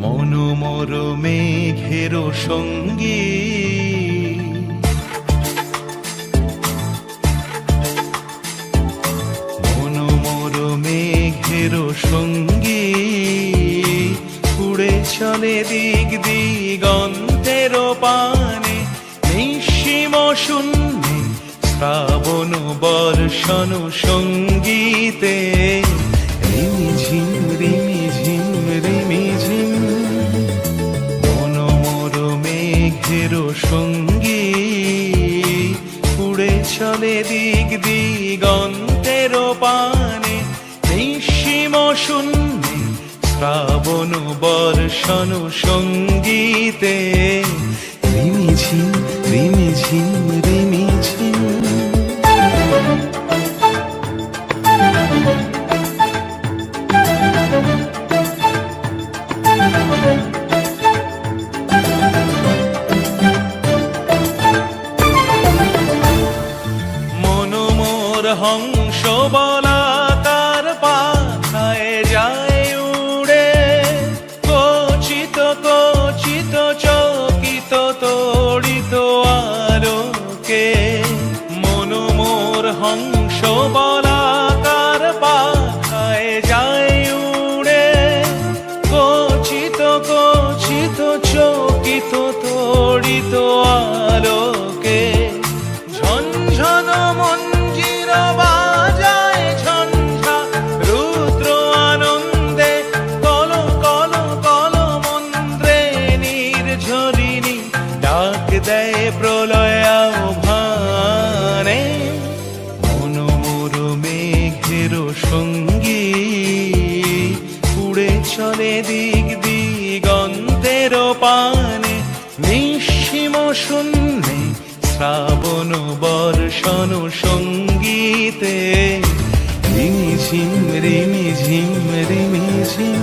মনোমর মেঘের সঙ্গী মনোমর মেঘের সঙ্গী উড়ে চলে দিক দিগন্তের পানে নিঃসীম শূন্যে শ্রাবণ বর্ষণ সঙ্গীতে রিমিঝিম রিমিঝিম রিমিঝিম মনোমর মেঘের সঙ্গী উড়ে চলে দিক দিগন্তের পানে নিঃসীম শূন্যে শ্রাবণ বর্ষণ সঙ্গীতে রিমিঝিম রিমিঝিম রিমিঝিম মনোমর হংস বলাকার পাখায় যায় উড়ে কচিত কচিত চকিত তড়িত আলোকে মনোমর হংস বলাকার পাখায় যায় উড়ে কচিত কচিত চকিত তড়িত আলোকে ঝনঝন মঞ্জির বাজায় ঝঞ্ঝা রুদ্র আনন্দে কল কল কল মন্ত্রে নির্ঝরিণী ডাক দেয় প্রলয় আহ্বানে মনোমর মেঘের সঙ্গী উড়ে চলে দিক দিগন্তের পানে নিঃসীম শূন্যে শ্রাবণ বর্ষণ সঙ্গীতে রিমিঝিম রিমিঝিম রিমিঝিম